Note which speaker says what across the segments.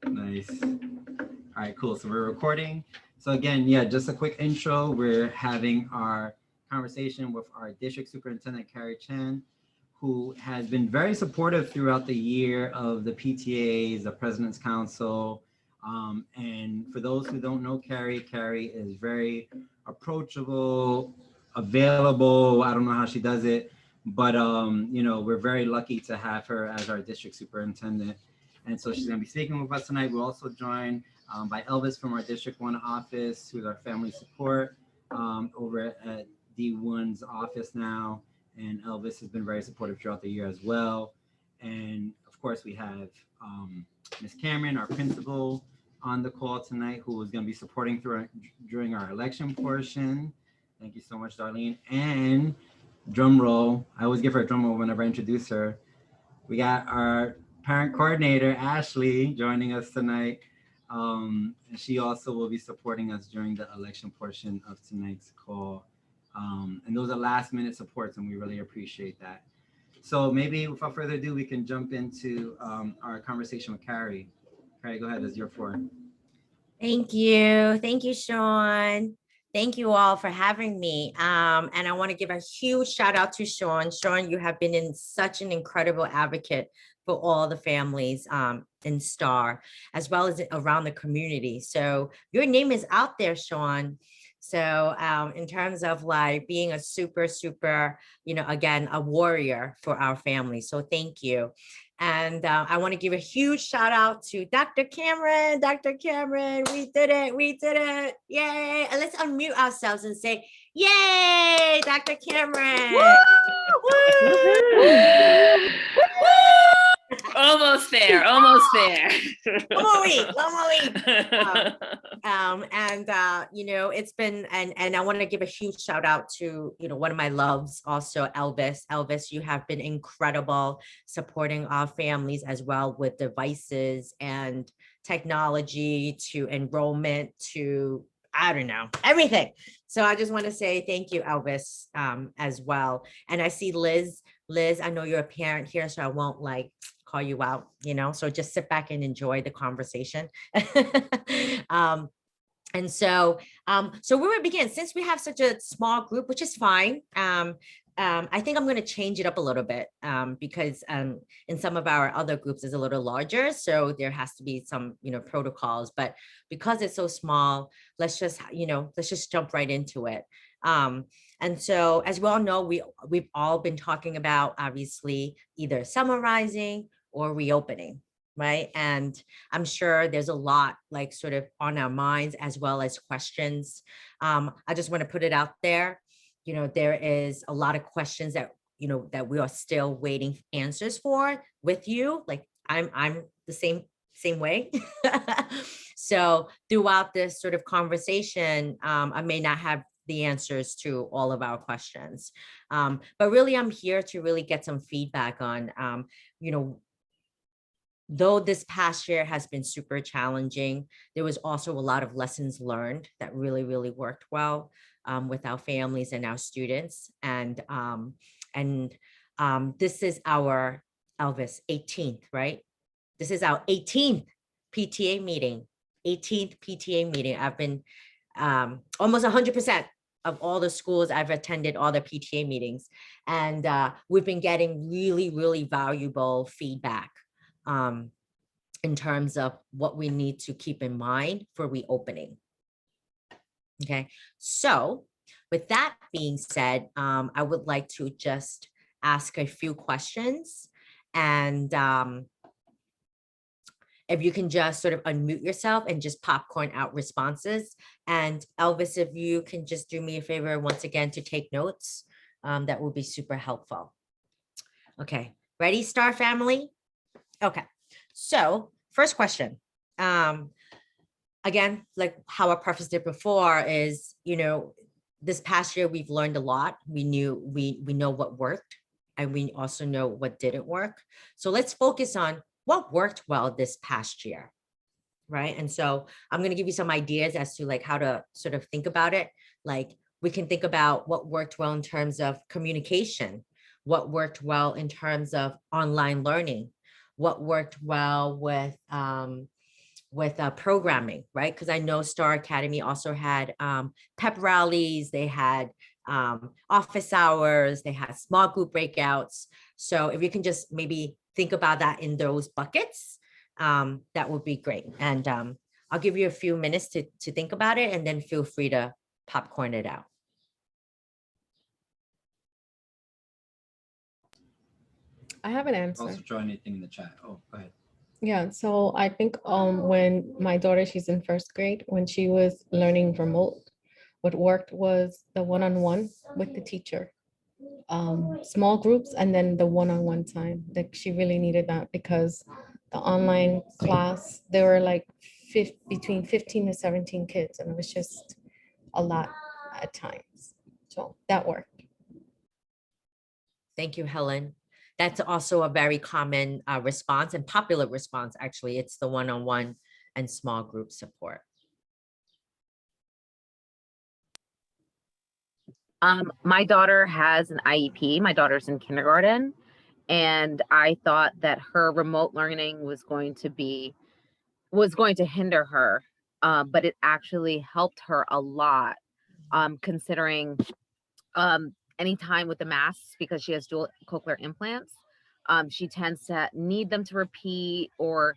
Speaker 1: Nice. All right, cool. So we're recording. So again, yeah, just a quick intro. We're having our conversation with our district superintendent, Carry Chen, who has been very supportive throughout the year of the PTAs, the President's Council. And for those who don't know Carrie is very approachable, available. I don't know how she does it, but we're very lucky to have her as our district superintendent. And so she's going to be speaking with us tonight. We're also joined by Elvis from our District 1 office, who's our family support over at D1's office now. And Elvis has been very supportive throughout the year as well. And of course, we have Ms. Cameron, our principal, on the call tonight, who is going to be supporting during our election portion. Thank you so much, Darlene. And drum roll, I always give her a drum roll whenever I introduce her. We got our parent coordinator, Ashley, joining us tonight. And she also will be supporting us during the election portion of tonight's call. And those are last minute supports, and we really appreciate that. So maybe without further ado, we can jump into our conversation with Carrie. Carrie, go ahead, it's your floor.
Speaker 2: Thank you. Thank you, Sean. Thank you all for having me. And I want to give a huge shout out to Sean. Sean, you have been such an incredible advocate for all the families in Star, as well as around the community. So your name is out there, Sean. So in terms of like being a super, again, a warrior for our family. So thank you. And I want to give a huge shout out to Dr. Cameron. Dr. Cameron, we did it. Yay. And let's unmute ourselves and say, yay, Dr. Cameron. Woo!
Speaker 3: Woo! Almost there. One more week.
Speaker 2: It's been, and I want to give a huge shout out to, one of my loves also, Elvis. Elvis, you have been incredible supporting our families as well with devices and technology to enrollment to, I don't know, everything. So I just want to say thank you, Elvis, as well. And I see Liz, I know you're a parent here, so I won't call you out, so just sit back and enjoy the conversation. And so we will begin. Since we have such a small group, which is fine, I think I'm going to change it up a little bit because in some of our other groups is a little larger. So there has to be some, protocols, but because it's so small, let's just jump right into it. And so as we all know, we've all been talking about obviously either summarizing or reopening, right? And I'm sure there's a lot sort of on our minds as well as questions. I just want to put it out there. There is a lot of questions that, that we are still waiting answers for with you. I'm the same way. So throughout this sort of conversation, I may not have the answers to all of our questions. But really, I'm here to really get some feedback on, though this past year has been super challenging, there was also a lot of lessons learned that really, really worked well with our families and our students. And this is our, Elvis, 18th, right? This is our 18th PTA meeting, 18th PTA meeting. I've been almost 100% of all the schools I've attended, all the PTA meetings. And we've been getting really, really valuable feedback in terms of what we need to keep in mind for reopening. Okay, so with that being said, I would like to just ask a few questions. And if you can just sort of unmute yourself and just popcorn out responses. And Elvis, if you can just do me a favor once again to take notes, that would be super helpful. Okay, ready, Star family? Okay, so first question. Again, like how I prefaced it before is, this past year we've learned a lot. We know what worked, and we also know what didn't work. So let's focus on what worked well this past year, right? And so I'm going to give you some ideas as to how to sort of think about it. We can think about what worked well in terms of communication, what worked well in terms of online learning, what worked well with programming, right? Because I know Star Academy also had pep rallies, they had office hours, they had small group breakouts. So if you can just maybe think about that in those buckets, that would be great. And I'll give you a few minutes to think about it, and then feel free to popcorn it out.
Speaker 4: I have an answer.
Speaker 1: Also draw anything in the chat. Oh, go ahead.
Speaker 4: Yeah, so I think when my daughter, she's in first grade, when she was learning remote, what worked was the one-on-one with the teacher, small groups, and then the one-on-one time. Like she really needed that because the online class, there were like between 15 to 17 kids, and it was just a lot at times. So that worked.
Speaker 2: Thank you, Helen. That's also a very common response and popular response, actually. It's the one-on-one and small group support.
Speaker 3: My daughter has an IEP. My daughter's in kindergarten, and I thought that her remote learning was going to hinder her, but it actually helped her a lot, considering anytime with the masks, because she has dual cochlear implants, she tends to need them to repeat or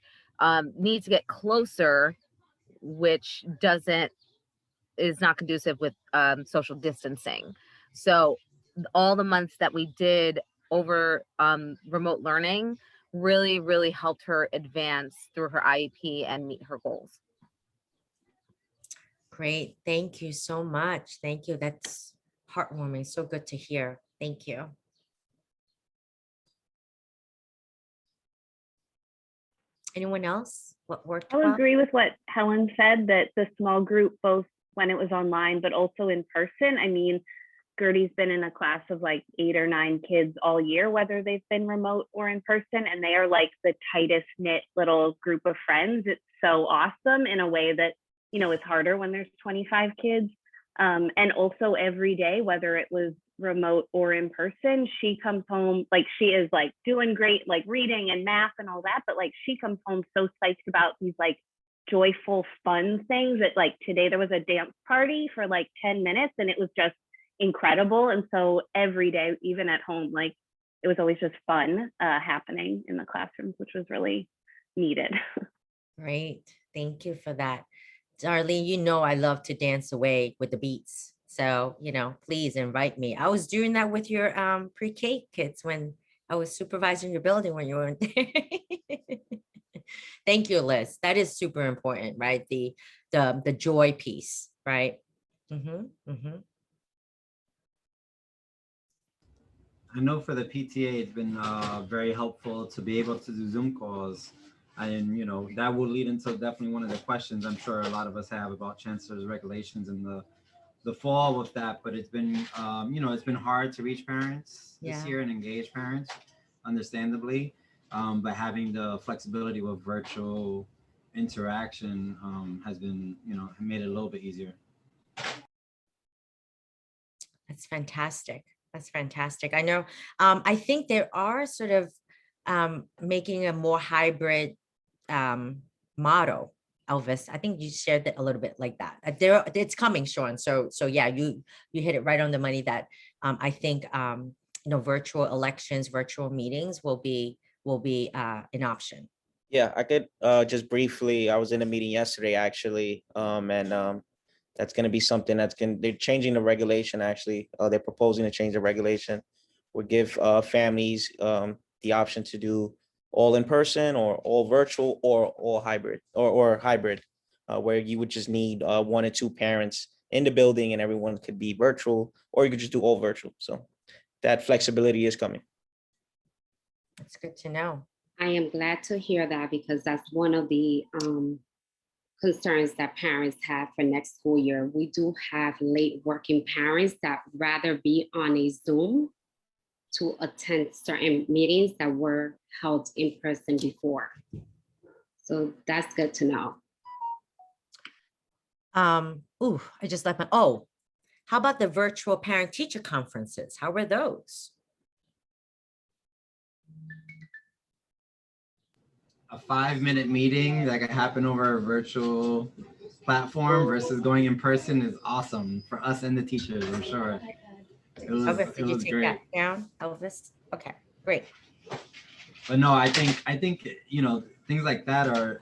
Speaker 3: need to get closer, which is not conducive with social distancing. So all the months that we did over remote learning really, really helped her advance through her IEP and meet her goals.
Speaker 2: Great. Thank you so much. Thank you. That's heartwarming. So good to hear. Thank you. Anyone else? What worked
Speaker 5: I'll
Speaker 2: well?
Speaker 5: agree with what Helen said, that the small group, both when it was online, but also in person. I mean, Gertie's been in a class of like 8 or 9 kids all year, whether they've been remote or in person, and they are like the tightest knit little group of friends. It's so awesome in a way that, you know, it's harder when there's 25 kids. And also every day, whether it was remote or in person, she comes home, like she is like doing great, like reading and math and all that, but like she comes home so psyched about these like joyful, fun things that like today there was a dance party for like 10 minutes and it was just incredible. And so every day, even at home, like it was always just fun happening in the classrooms, which was really needed.
Speaker 2: Great. Thank you for that. Darlene, you know I love to dance away with the beats. So, you know, please invite me. I was doing that with your pre-K kids when I was supervising your building when you weren't there. Thank you, Liz. That is super important, right? The joy piece, right?
Speaker 1: I know for the PTA, it's been very helpful to be able to do Zoom calls. And, you know, that will lead into definitely one of the questions I'm sure a lot of us have about chancellor's regulations in the fall with that. But it's been, you know, it's been hard to reach parents this year and engage parents, understandably. But having the flexibility with virtual interaction has been, you know, made it a little bit easier.
Speaker 2: That's fantastic. That's fantastic. I know, I think there are sort of making a more hybrid model, Elvis. I think you shared that a little bit like that. It's coming, Sean. So yeah, you hit it right on the money that I think, you know, virtual elections, virtual meetings will be an option.
Speaker 6: Yeah, I could just briefly, I was in a meeting yesterday actually, and that's going to be something they're changing the regulation actually. They're proposing to change the regulation, would give families the option to do all in person or all virtual or all hybrid or hybrid, where you would just need 1 or 2 parents in the building and everyone could be virtual, or you could just do all virtual. So that flexibility is coming.
Speaker 2: That's good to know.
Speaker 7: I am glad to hear that, because that's one of the concerns that parents have for next school year. We do have late working parents that rather be on a Zoom to attend certain meetings that were held in person before. So that's good to know.
Speaker 2: Ooh, I just left how about the virtual parent teacher conferences? How were those?
Speaker 1: a 5-minute meeting that could happen over a virtual platform versus going in person is awesome for us and the teachers, I'm sure.
Speaker 2: Elvis,
Speaker 1: It
Speaker 2: did you
Speaker 1: was
Speaker 2: take
Speaker 1: great.
Speaker 2: that down, Elvis? Okay, great.
Speaker 1: But no, I think things like that are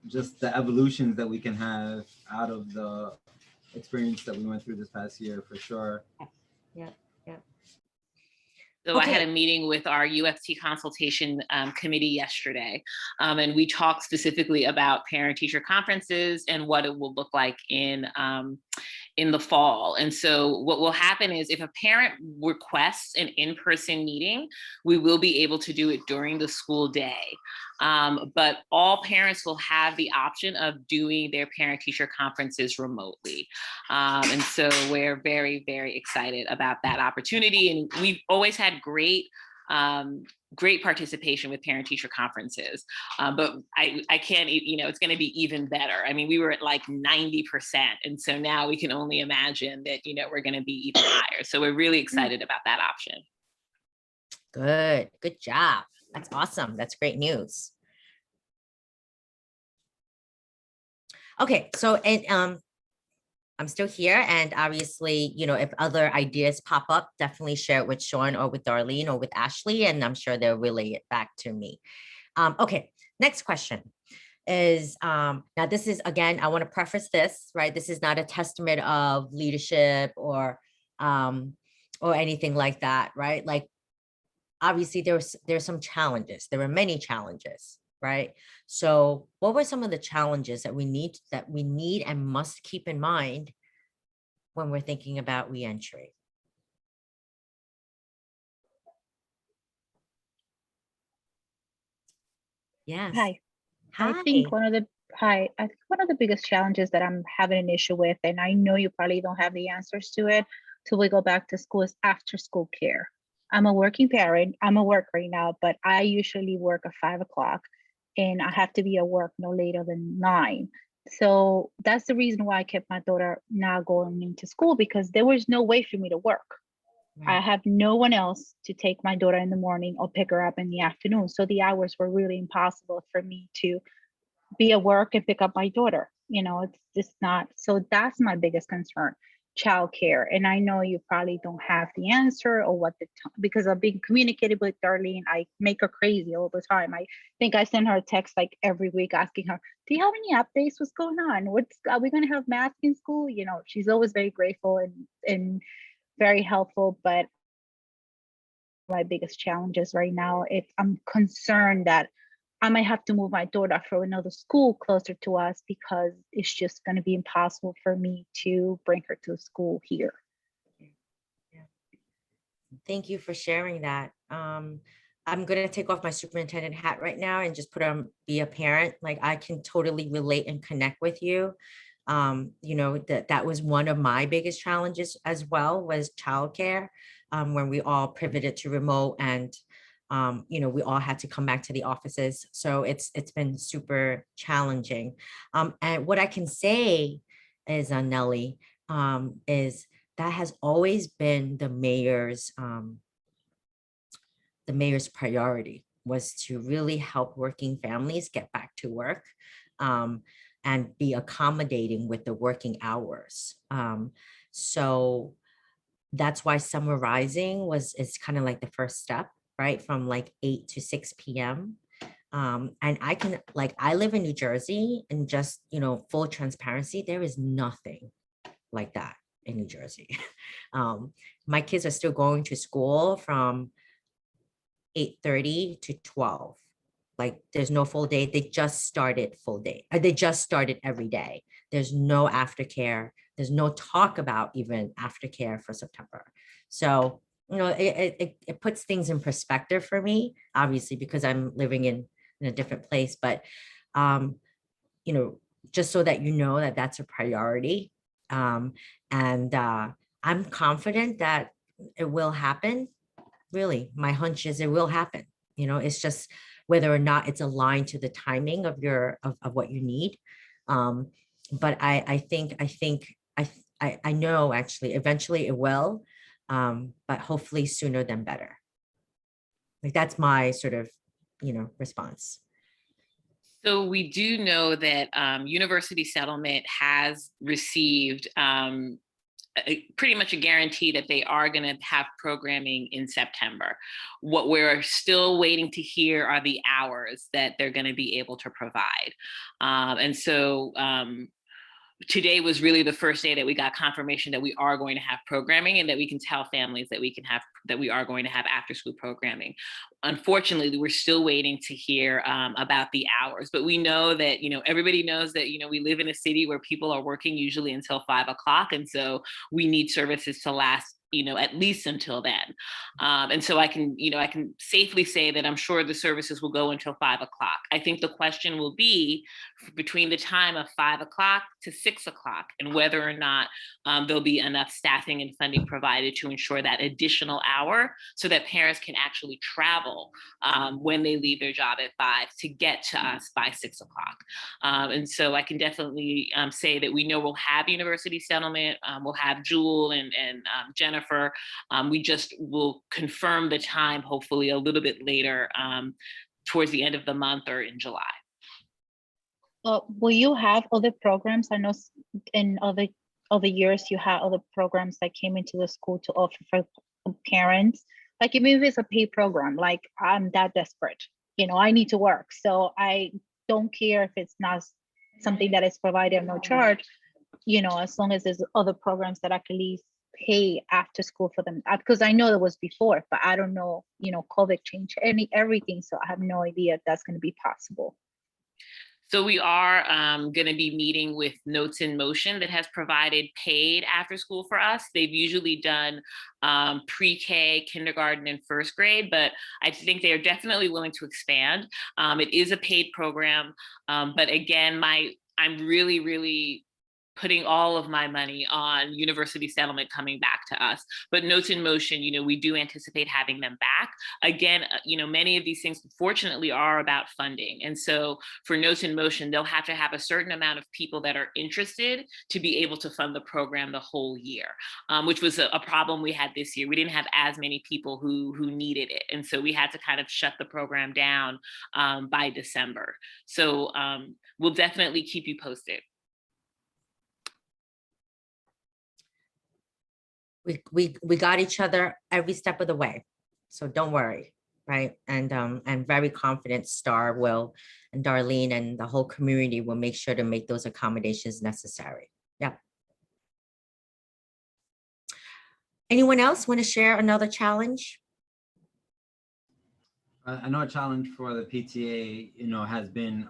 Speaker 1: just the evolutions that we can have out of the experience that we went through this past year, for sure.
Speaker 2: Yeah.
Speaker 8: So I had
Speaker 2: Okay.
Speaker 8: a meeting with our UFT consultation committee yesterday, and we talked specifically about parent-teacher conferences and what it will look like in the fall. And so what will happen is if a parent requests an in-person meeting, we will be able to do it during the school day. But all parents will have the option of doing their parent-teacher conferences remotely. And so we're very, very excited about that opportunity. And we've always had great participation with parent-teacher conferences, but I can't, it's going to be even better. I mean, we were at like 90%, and so now we can only imagine that we're going to be even higher. So we're really excited about that option.
Speaker 2: Good job. That's awesome. That's great news. Okay, so I'm still here, and obviously, if other ideas pop up, definitely share it with Sean or with Darlene or with Ashley, and I'm sure they'll relay it back to me. Okay, next question is, now this is, again, I want to preface this, right? This is not a testament of leadership or anything like that, right? Like, obviously there's some challenges. There were many challenges, right? So what were some of the challenges that we need and must keep in mind when we're thinking about reentry? Yes.
Speaker 9: Hi.
Speaker 2: Hi.
Speaker 9: I think one of the biggest challenges that I'm having an issue with, and I know you probably don't have the answers to it till we go back to school, is after school care. I'm a working parent. I'm at work right now, but I usually work at 5 o'clock and I have to be at work no later than 9. So that's the reason why I kept my daughter not going into school, because there was no way for me to work. I have no one else to take my daughter in the morning or pick her up in the afternoon. So the hours were really impossible for me to be at work and pick up my daughter. It's just not. So that's my biggest concern, childcare. And I know you probably don't have the answer or because I've been communicating with Darlene. I make her crazy all the time. I think I send her a text like every week asking her, do you have any updates? What's going on? Are we going to have math in school? She's always very grateful and very helpful, but my biggest challenges right now, I'm concerned that I might have to move my daughter for another school closer to us, because it's just going to be impossible for me to bring her to school here.
Speaker 2: Thank you for sharing that. I'm going to take off my superintendent hat right now and just put on be a parent. Like, I can totally relate and connect with you. That was one of my biggest challenges as well, was childcare, when we all pivoted to remote, and we all had to come back to the offices. So it's been super challenging. And what I can say is, Nellie, is that has always been the mayor's priority, was to really help working families get back to work, and be accommodating with the working hours. So that's why summarizing is kind of like the first step, right? From like 8 to 6 p.m. And I live in New Jersey, and just, full transparency, there is nothing like that in New Jersey. My kids are still going to school from 8:30 to 12. Like, there's no full day. They just started full day. They just started every day. There's no aftercare. There's no talk about even aftercare for September. So, it puts things in perspective for me, obviously, because I'm living in a different place. But, just so that that that's a priority. And I'm confident that it will happen. Really, my hunch is it will happen. It's just whether or not it's aligned to the timing of what you need. But I know, actually, eventually it will, but hopefully sooner than better. Like, that's my sort of, response.
Speaker 8: So we do know that University Settlement has received pretty much a guarantee that they are going to have programming in September. What we're still waiting to hear are the hours that they're going to be able to provide. And so today was really the first day that we got confirmation that we are going to have programming and that we can tell families that we are going to have after school programming. Unfortunately, we're still waiting to hear about the hours, but we know that, everybody knows that, we live in a city where people are working usually until 5 o'clock. And so we need services to last at least until then. And so I can safely say that I'm sure the services will go until 5 o'clock. I think the question will be between the time of 5 o'clock to 6 o'clock and whether or not there'll be enough staffing and funding provided to ensure that additional hour so that parents can actually travel when they leave their job at 5 to get to us by 6 o'clock. And so I can definitely say that we know we'll have University Settlement, we'll have Jewel and Jennifer. We just will confirm the time, hopefully a little bit later towards the end of the month or in July.
Speaker 9: Will you have other programs? I know in other years you had other programs that came into the school to offer for parents. Like even if it's a paid program, like I'm that desperate, I need to work. So I don't care if it's not something that is provided at no charge, as long as there's other programs that I can at least pay after school for them, because I know it was before, but I don't know, COVID changed everything. So I have no idea if that's going to be possible.
Speaker 8: So we are going to be meeting with Notes in Motion that has provided paid after school for us. They've usually done pre-K, kindergarten, and first grade, but I think they are definitely willing to expand. It is a paid program, but again, I'm really, really putting all of my money on University Settlement coming back to us. But Notes in Motion, we do anticipate having them back. Again, many of these things, fortunately, are about funding. And so for Notes in Motion, they'll have to have a certain amount of people that are interested to be able to fund the program the whole year, which was a problem we had this year. We didn't have as many people who needed it. And so we had to kind of shut the program down by December. So we'll definitely keep you
Speaker 2: We got each other every step of the way, so don't worry, right? And I'm very confident Star will, and Darlene and the whole community will make sure to make those accommodations necessary. Yeah. Anyone else want to share another challenge?
Speaker 1: I know a challenge for the PTA, has been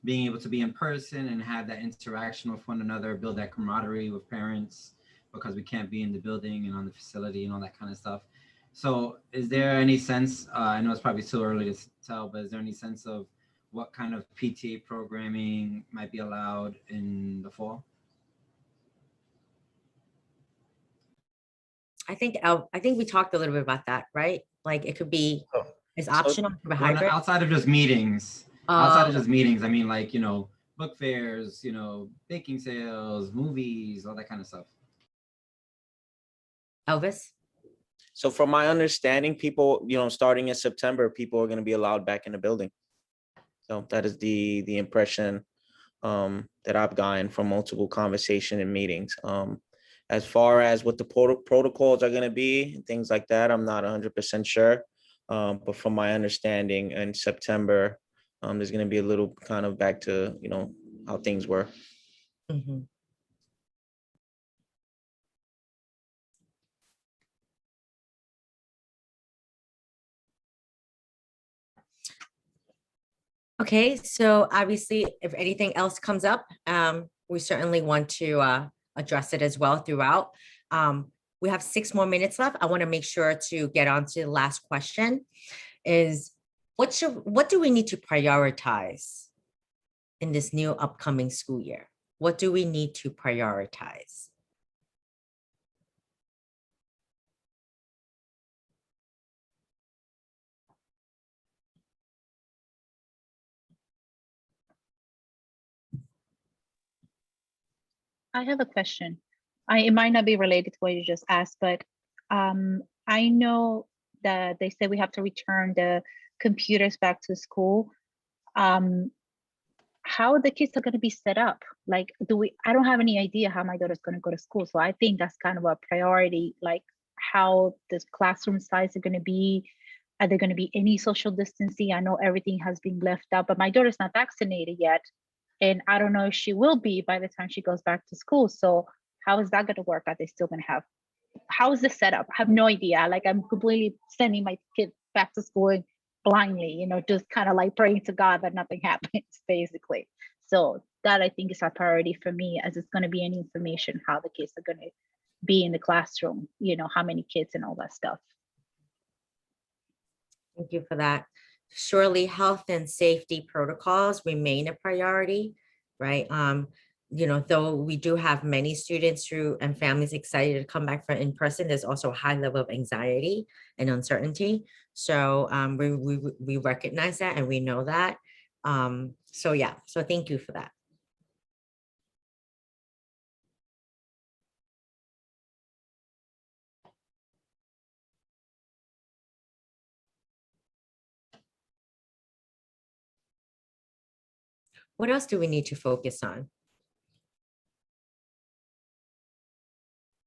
Speaker 1: being able to be in person and have that interaction with one another, build that camaraderie with parents, because we can't be in the building and on the facility and all that kind of stuff. So is there any sense, I know it's probably too early to tell, but is there any sense of what kind of PTA programming might be allowed in the fall?
Speaker 2: I think we talked a little bit about that, right? Like it could be, it's optional for hybrid.
Speaker 1: Outside of just meetings, I mean, like, book fairs, baking sales, movies, all that kind of stuff.
Speaker 2: Elvis?
Speaker 6: So from my understanding, people, starting in September, people are going to be allowed back in the building. So that is the impression that I've gotten from multiple conversation and meetings. As far as what the protocols are going to be and things like that, I'm not 100% sure. But from my understanding, in September, there's going to be a little kind of back to, how things were.
Speaker 2: Mm-hmm. Okay, so obviously, if anything else comes up, we certainly want to address it as well throughout. We have 6 more minutes left. I want to make sure to get on to the last question is, what do we need to prioritize in this new upcoming school year? What do we need to prioritize?
Speaker 9: I have a question. It might not be related to what you just asked, but I know that they say we have to return the computers back to school. how the kids are going to be set up. Like, I don't have any idea how my daughter's going to go to school. So I think that's kind of a priority, like how the classroom size are going to be. Are there going to be any social distancing? I know everything has been left out, but my daughter's not vaccinated yet. And I don't know if she will be by the time she goes back to school. So how is that going to work? Are they still going to have, how is the setup? I have no idea. Like, I'm completely sending my kid back to school blindly, just kind of like praying to God that nothing happens, basically. So that, I think, is a priority for me, as it's going to be any information how the kids are going to be in the classroom, how many kids and all that stuff.
Speaker 2: Thank you for that. Surely health and safety protocols remain a priority, right? Though we do have many students and families excited to come back for in person, there's also a high level of anxiety and uncertainty. So we recognize that and we know that. So thank you for that. What else do we need to focus on?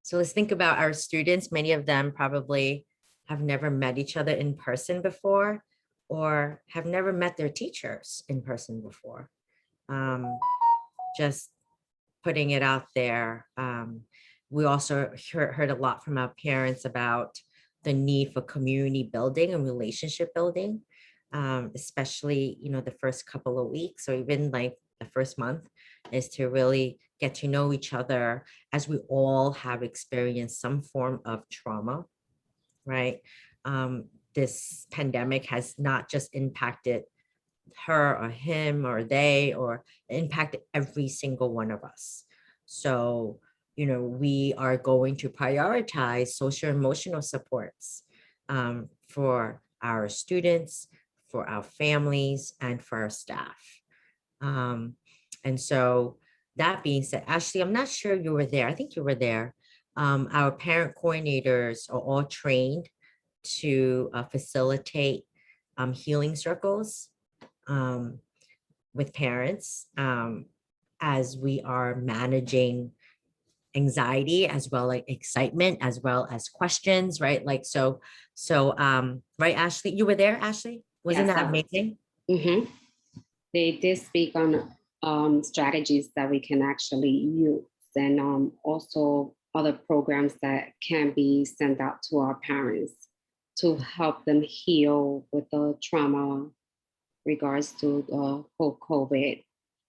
Speaker 2: So let's think about our students. Many of them probably have never met each other in person before, or have never met their teachers in person before. Just putting it out there. We also heard a lot from our parents about the need for community building and relationship building, especially, the first couple of weeks or even like the first month, is to really get to know each other, as we all have experienced some form of trauma, right? This pandemic has not just impacted her or him or they, or impacted every single one of us. So, we are going to prioritize social emotional supports for our students, for our families, and for our staff. And so that being said, Ashley, I'm not sure you were there. I think you were there. Our parent coordinators are all trained to facilitate healing circles with parents as we are managing anxiety, as well as excitement, as well as questions, right? Right, Ashley, you were there, Ashley? Wasn't
Speaker 7: Yes,
Speaker 2: that amazing?
Speaker 7: Mm-hmm. They did speak on strategies that we can actually use, and also other programs that can be sent out to our parents to help them heal with the trauma regards to the whole COVID,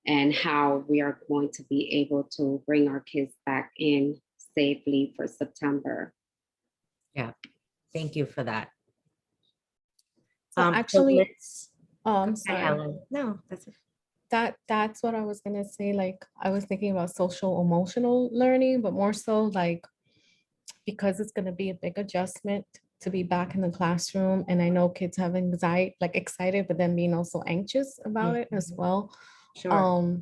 Speaker 7: and how we are going to be able to bring our kids back in safely for September.
Speaker 2: Yeah, thank you for that.
Speaker 4: So
Speaker 2: So
Speaker 4: actually,
Speaker 2: let's-
Speaker 4: I'm
Speaker 2: Hi,
Speaker 4: sorry.
Speaker 2: Helen. No, that's
Speaker 4: That's what I was gonna say. Like, I was thinking about social emotional learning, but more so like, because it's gonna be a big adjustment to be back in the classroom. And I know kids have anxiety, like excited, but then being also anxious about it as well.
Speaker 2: sure.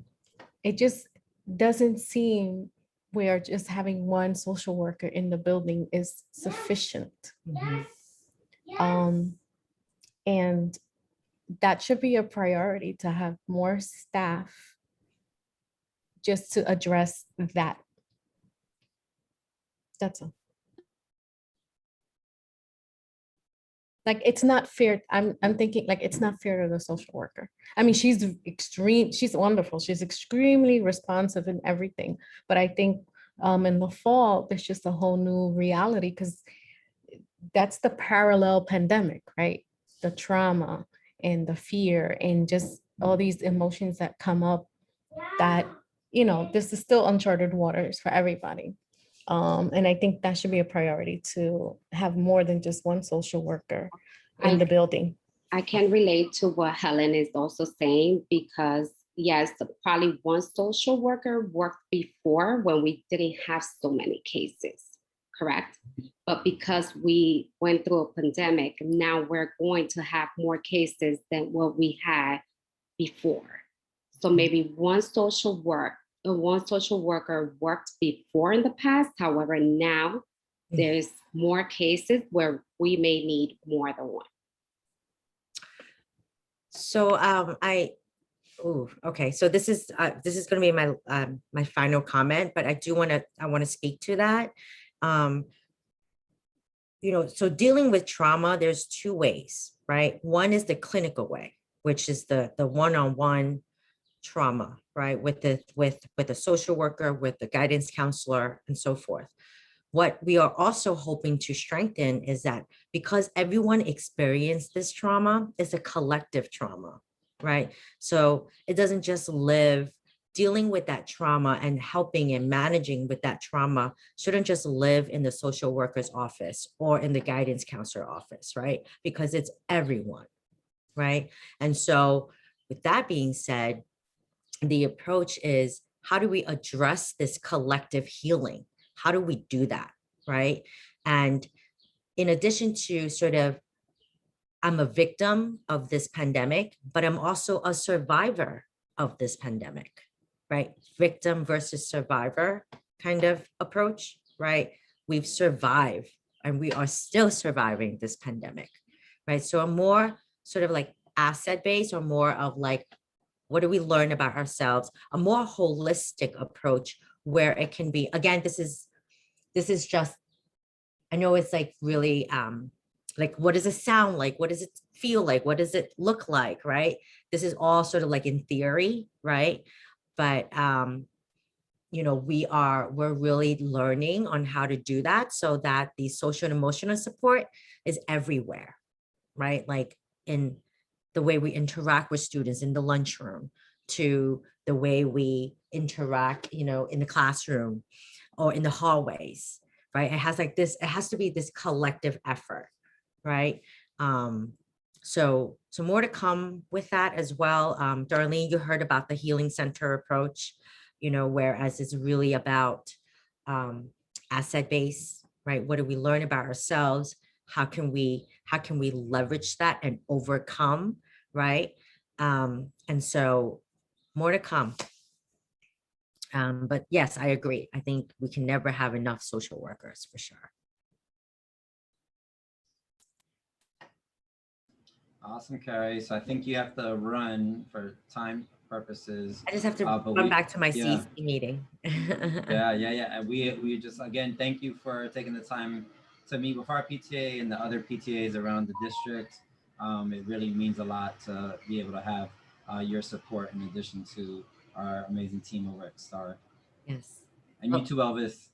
Speaker 4: It just doesn't seem where just having one social worker in the building is sufficient.
Speaker 2: Mhm.
Speaker 4: And that should be a priority, to have more staff just to address that. That's all. Like, it's not fair. I'm thinking like, it's not fair to the social worker. I mean, she's wonderful. She's extremely responsive and everything. But I think in the fall, there's just a whole new reality, because that's the parallel pandemic, right? The trauma and the fear and just all these emotions that come up, that, this is still uncharted waters for everybody. And I think that should be a priority, to have more than just one social worker in the building.
Speaker 7: I can relate to what Helen is also saying, because yes, probably one social worker worked before when we didn't have so many cases, correct? But because we went through a pandemic, now we're going to have more cases than what we had before. So maybe one social worker worked before in the past. However, now there's more cases where we may need more than one.
Speaker 2: So Ooh, okay. So this is going to be my my final comment, but I want to speak to that. You know, so dealing with trauma, there's two ways, right? One is the clinical way, which is the one-on-one trauma, right? With the social worker, with the guidance counselor, and so forth. What we are also hoping to strengthen is that because everyone experienced this trauma, it's a collective trauma, right? So it doesn't just live, dealing with that trauma and helping and managing with that trauma shouldn't just live in the social worker's office or in the guidance counselor office, right? Because it's everyone, right? And so with that being said, the approach is, how do we address this collective healing? How do we do that, right? And in addition to sort of, I'm a victim of this pandemic, but I'm also a survivor of this pandemic, right? Victim versus survivor kind of approach, right? We've survived and we are still surviving this pandemic, right? So a more sort of like asset-based, or more of like, what do we learn about ourselves? A more holistic approach where it can be, again, this is just, I know it's like really, like, what does it sound like? What does it feel like? What does it look like, right? This is all sort of like in theory, right? But, you know, we're really learning on how to do that so that the social and emotional support is everywhere, right? Like in the way we interact with students in the lunchroom, to the way we interact, you know, in the classroom or in the hallways, right? It has like this, it has to be this collective effort, right? So more to come with that as well. Darlene, you heard about the healing center approach, you know, whereas it's really about asset base, right? What do we learn about ourselves? How can we leverage that and overcome, right? And so more to come. But yes, I agree. I think we can never have enough social workers, for sure.
Speaker 1: Awesome, Carrie. So I think you have to run for time purposes.
Speaker 2: I just have to
Speaker 1: but
Speaker 2: run back to my
Speaker 1: yeah.
Speaker 2: CC meeting.
Speaker 1: Yeah. And we just, again, thank you for taking the time to meet with our PTA and the other PTAs around the district. It really means a lot to be able to have your support in addition to our amazing team over at STAR.
Speaker 2: Yes.
Speaker 1: And you too, Elvis.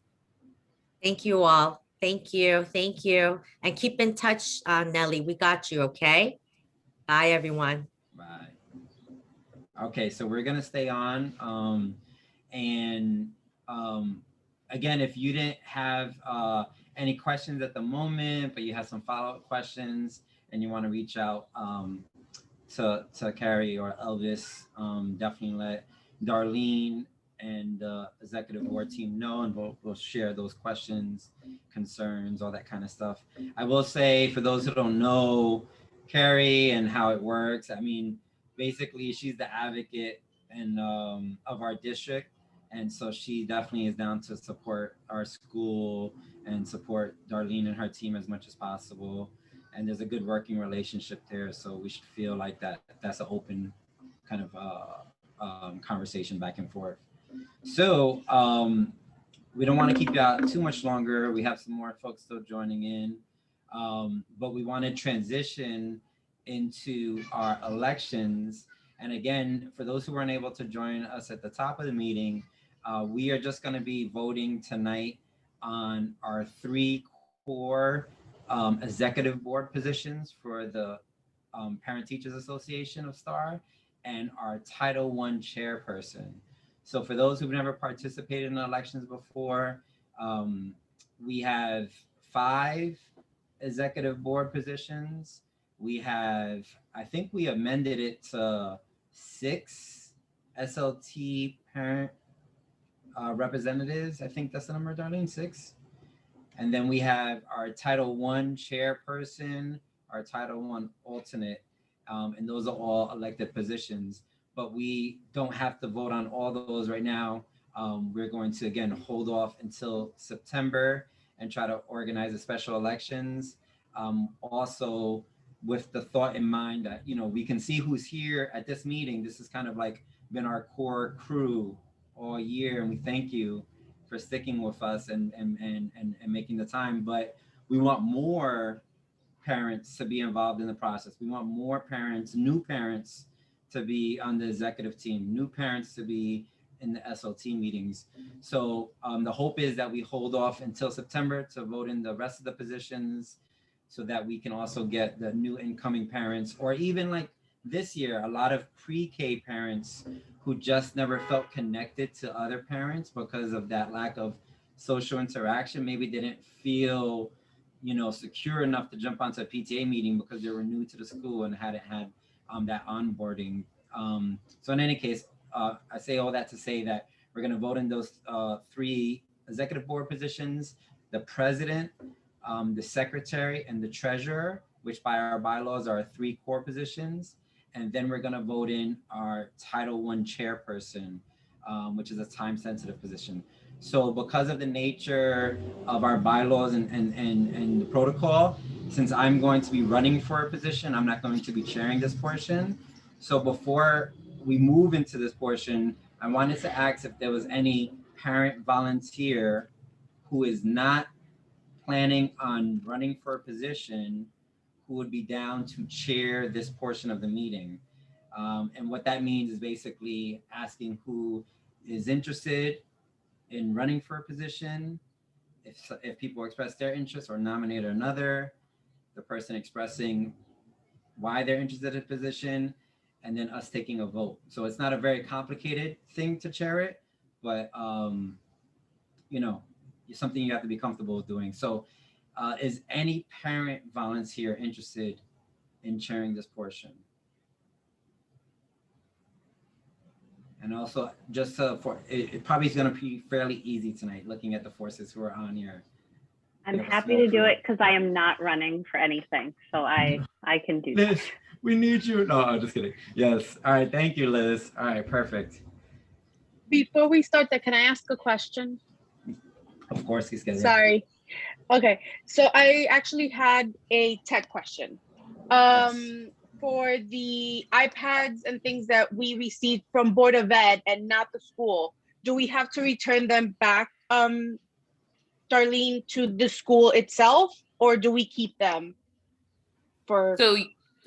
Speaker 2: Thank you all. Thank you. Thank you. And keep in touch, Nelly. We got you, okay? Bye, everyone.
Speaker 1: Bye. Okay, so we're gonna stay on. Again, if you didn't have any questions at the moment, but you have some follow-up questions and you want to reach out to Carrie or Elvis, definitely let Darlene and the executive board team know, and we'll share those questions, concerns, all that kind of stuff. I will say, for those who don't know Carrie and how it works, I mean, basically she's the advocate and of our district, and so she definitely is down to support our school and support Darlene and her team as much as possible. And there's a good working relationship there, so we should feel like that's an open kind of conversation back and forth. So we don't want to keep you out too much longer. We have some more folks still joining in, but we want to transition into our elections. And again, for those who weren't able to join us at the top of the meeting, we are just going to be voting tonight on our 3 core executive board positions for the Parent Teachers Association of STAR and our Title I chairperson. So for those who've never participated in elections before, we have 5 executive board positions. We have, I think we amended it to 6 SLT parent representatives. I think that's the number, Darlene, 6. And then we have our Title I chairperson, our Title I alternate, and those are all elected positions. But we don't have to vote on all those right now. We're going to, again, hold off until September and try to organize the special elections. Also, with the thought in mind that, we can see who's here at this meeting. This has kind of like been our core crew all year, and we thank you for sticking with us and making the time. But we want more parents to be involved in the process. We want more parents, new parents, to be on the executive team, new parents to be in the SLT meetings. So the hope is that we hold off until September to vote in the rest of the positions, so that we can also get the new incoming parents, or even like this year, a lot of pre-K parents who just never felt connected to other parents because of that lack of social interaction, maybe didn't feel, secure enough to jump onto a PTA meeting because they were new to the school and hadn't had that onboarding. So in any case, I say all that to say that we're going to vote in those 3 executive board positions: the president, the secretary, and the treasurer, which by our bylaws are 3 core positions. And then we're going to vote in our Title I chairperson, which is a time-sensitive position. So because of the nature of our bylaws and the protocol, since I'm going to be running for a position, I'm not going to be chairing this portion. So before we move into this portion, I wanted to ask if there was any parent volunteer who is not planning on running for a position who would be down to chair this portion of the meeting. And what that means is basically asking who is interested in running for a position, if people express their interest, or nominate another, the person expressing why they're interested in a position, and then us taking a vote. So it's not a very complicated thing to chair it, but it's something you have to be comfortable with doing. So is any parent volunteer interested in chairing this portion? And also, just it probably is going to be fairly easy tonight, looking at the forces who are on here.
Speaker 5: I'm happy to do it because I am not running for anything, so I can do that.
Speaker 1: Liz, we need you. No, I'm just kidding. Yes. All right. Thank you, Liz. All right. Perfect.
Speaker 10: Before we start that, can I ask a question?
Speaker 1: Of course, he's getting.
Speaker 10: Sorry. Okay. So I actually had a tech question.
Speaker 1: Yes.
Speaker 10: For the iPads and things that we received from Board of Ed and not the school, do we have to return them back, Darlene, to the school itself, or do we keep them for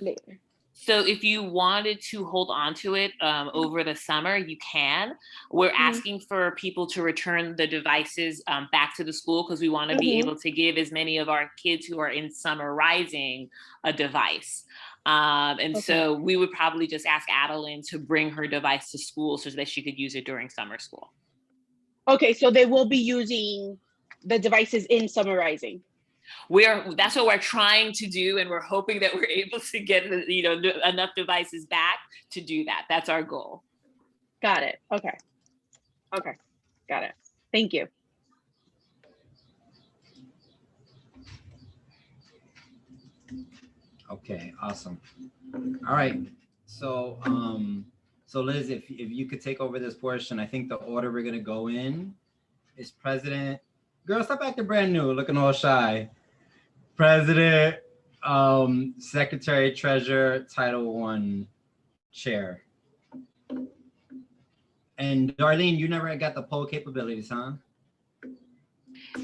Speaker 10: later?
Speaker 8: So if you wanted to hold on to it over the summer, you can. We're asking for people to return the devices back to the school because we want to be able to give as many of our kids who are in summer rising a device. So we would probably just ask Adeline to bring her device to school so that she could use it during summer school.
Speaker 10: Okay, so they will be using the devices in summer rising.
Speaker 8: That's what we're trying to do, and we're hoping that we're able to get enough devices back to do that. That's our goal.
Speaker 10: Got it. Okay, got it. Thank you.
Speaker 1: Okay, awesome. All right. So so Liz, if you could take over this portion, I think the order we're gonna go in is president. Girl, stop acting brand new, looking all shy. President, secretary, treasurer, Title I chair. And Darlene, you never got the poll capabilities, huh?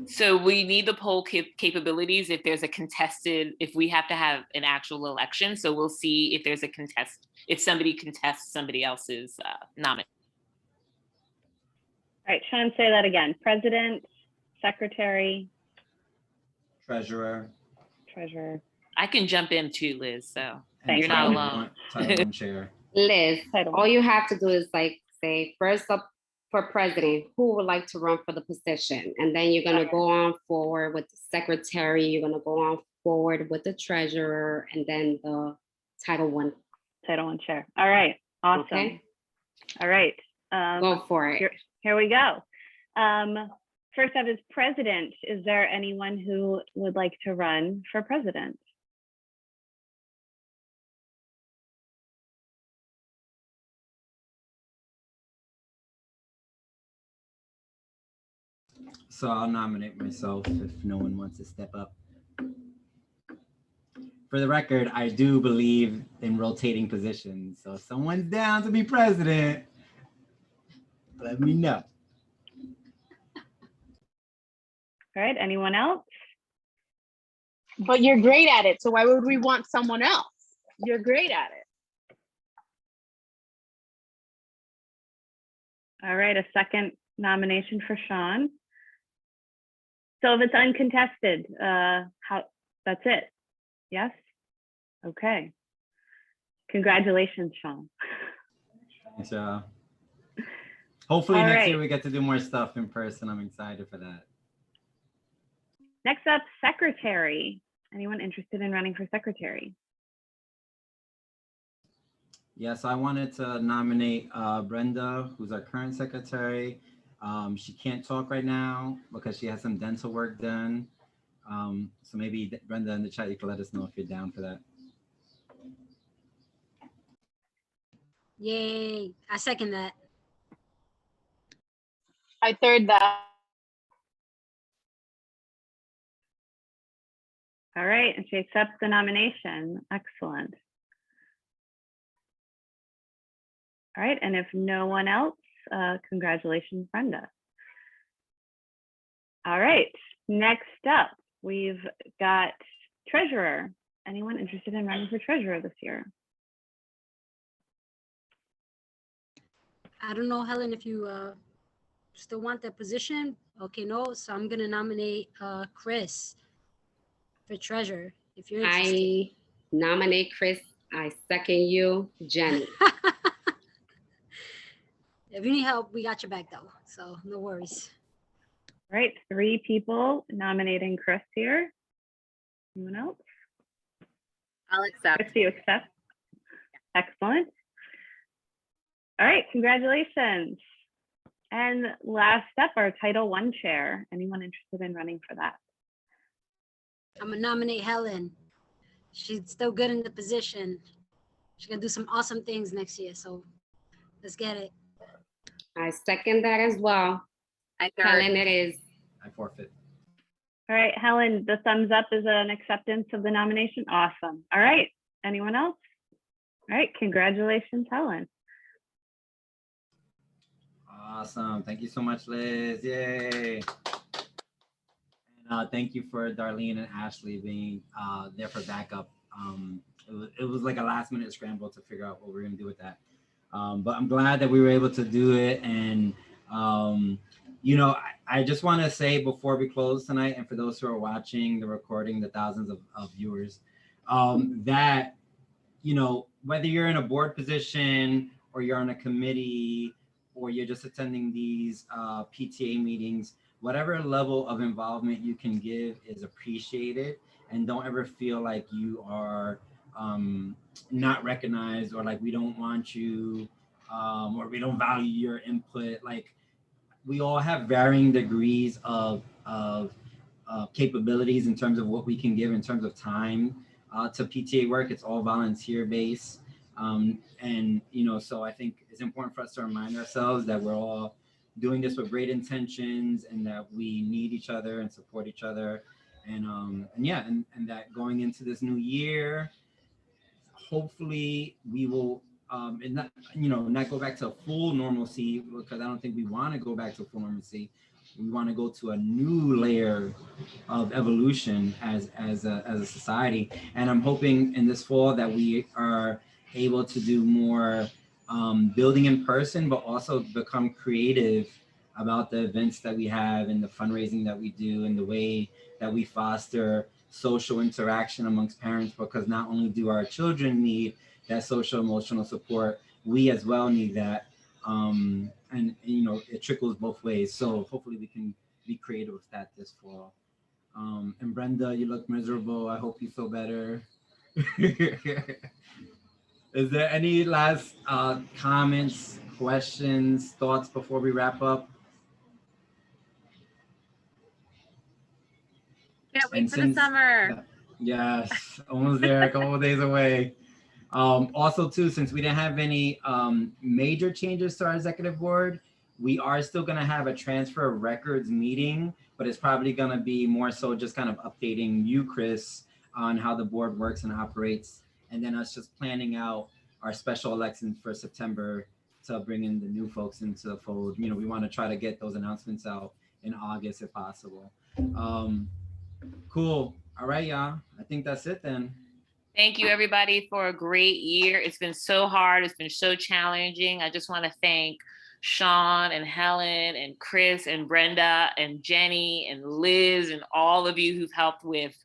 Speaker 8: So we need the poll capabilities if there's a contested, if we have to have an actual election. So we'll see if there's a contest, if somebody contests somebody else's nomination.
Speaker 5: All right, Sean, say that again. President, secretary,
Speaker 1: Treasurer.
Speaker 8: I can jump in too, Liz, so
Speaker 5: Thank
Speaker 8: you're not alone.
Speaker 1: Title I chair.
Speaker 7: Liz, all you have to do is say first up for president, who would like to run for the position? And then you're gonna go on forward with the secretary, you're gonna go on forward with the treasurer, and then the Title I
Speaker 5: chair. All right, awesome.
Speaker 7: Okay.
Speaker 5: All right.
Speaker 7: Go for it.
Speaker 5: Here we go. First up is president. Is there anyone who would like to run for president?
Speaker 1: So I'll nominate myself if no one wants to step up. for the record, I do believe in rotating positions. So if someone's down to be president, let me know.
Speaker 5: All right, anyone else?
Speaker 10: But you're great at it, so why would we want someone else? You're great at it.
Speaker 5: All right, a second nomination for Sean. So if it's uncontested, that's it? Yes? Okay. Congratulations, Sean.
Speaker 1: Thanks, hopefully
Speaker 5: All
Speaker 1: next year
Speaker 5: right.
Speaker 1: we get to do more stuff in person. I'm excited for that.
Speaker 5: Next up, secretary. Anyone interested in running for secretary?
Speaker 1: Yes, I wanted to nominate Brenda, who's our current secretary. She can't talk right now because she has some dental work done. So maybe Brenda in the chat, you can let us know if you're down for that.
Speaker 11: Yay, I second that.
Speaker 10: I third that.
Speaker 5: All right, and she accepts the nomination. Excellent. All right, and if no one else, congratulations, Brenda. All right, next up, we've got treasurer. Anyone interested in running for treasurer this year?
Speaker 11: I don't know, Helen, if you still want that position. Okay, no, so I'm gonna nominate Chris for treasurer, if you're interested.
Speaker 7: I nominate Chris. I second you, Jenny.
Speaker 11: If you need help, we got your back though, so no worries.
Speaker 5: All right, 3 people nominating Chris here. Anyone else?
Speaker 3: I'll accept.
Speaker 5: Chris, do you accept? Excellent. All right, congratulations. And last up, our Title I chair. Anyone interested in running for that?
Speaker 11: I'm gonna nominate Helen. She's still good in the position. She's gonna do some awesome things next year, so let's get it.
Speaker 7: I second that as well.
Speaker 3: I third.
Speaker 7: Helen, it is.
Speaker 1: I forfeit.
Speaker 5: All right, Helen, the thumbs up is an acceptance of the nomination. Awesome. All right, anyone else? All right, congratulations, Helen.
Speaker 1: Awesome. Thank you so much, Liz. Yay. And thank you for Darlene and Ashley being there for backup. It was like a last minute scramble to figure out what we're going to do with that. But I'm glad that we were able to do it. And, you know, I just want to say before we close tonight, and for those who are watching the recording, the thousands of viewers, that, you know, whether you're in a board position or you're on a committee or you're just attending these PTA meetings, whatever level of involvement you can give is appreciated. And don't ever feel like you are not recognized or like we don't want you or we don't value your input. Like, we all have varying degrees of capabilities in terms of what we can give in terms of time to PTA work. It's all volunteer based. And, you know, so I think it's important for us to remind ourselves that we're all doing this with great intentions and that we need each other and support each other. And yeah, and that going into this new year, hopefully we will and not, you know, not go back to full normalcy, because I don't think we want to go back to full normalcy. We want to go to a new layer of evolution as a society. And I'm hoping in this fall that we are able to do more building in person, but also become creative about the events that we have and the fundraising that we do and the way that we foster social interaction amongst parents, because not only do our children need that social emotional support, we as well need that. And you know, it trickles both ways. So hopefully we can be creative with that this fall. And Brenda, you look miserable. I hope you feel better. Is there any last comments, questions, thoughts before we wrap up?
Speaker 3: Can't wait for the summer.
Speaker 1: Yes, almost there, a couple of days away. Also too, since we didn't have any major changes to our executive board, we are still gonna have a transfer of records meeting, but it's probably gonna be more so just kind of updating you, Chris, on how the board works and operates, and then us just planning out our special elections for September to bring in the new folks into the fold. You know, we want to try to get those announcements out in August if possible. Cool. All right, y'all. I think that's it then.
Speaker 8: Thank you, everybody, for a great year. It's been so hard. It's been so challenging. I just want to thank Sean and Helen and Chris and Brenda and Jenny and Liz and all of you who've helped with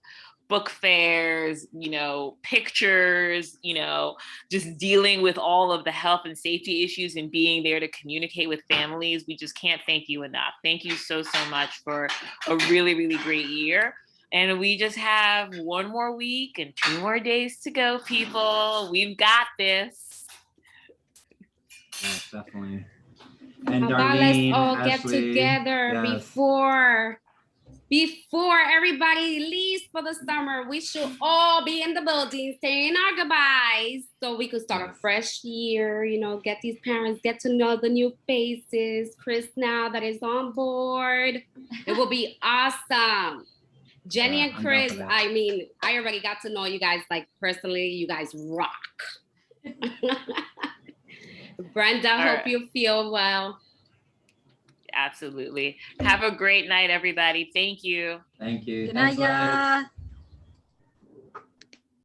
Speaker 8: book fairs, you know, pictures, you know, just dealing with all of the health and safety issues and being there to communicate with families. We just can't thank you enough. Thank you so, so much for a really, really great year. And we just have one more week and 2 more days to go, people. We've got this.
Speaker 1: Yes, definitely. And
Speaker 7: How about
Speaker 1: Darlene,
Speaker 7: let's all get
Speaker 1: Ashley,
Speaker 7: together
Speaker 1: yes.
Speaker 7: before everybody leaves for the summer. We should all be in the building saying our goodbyes so we could start a fresh year, you know, get these parents, get to know the new faces. Chris now that is on board. It will be awesome. Jenny and
Speaker 1: I'm down
Speaker 7: Chris,
Speaker 1: for that.
Speaker 7: I mean, I already got to know you guys like personally. You guys rock. Brenda,
Speaker 8: All
Speaker 7: hope
Speaker 8: right.
Speaker 7: you feel well.
Speaker 8: Absolutely. Have a great night, everybody. Thank you.
Speaker 1: Thank you.
Speaker 11: Good night,
Speaker 1: Thanks, Liz.
Speaker 11: y'all.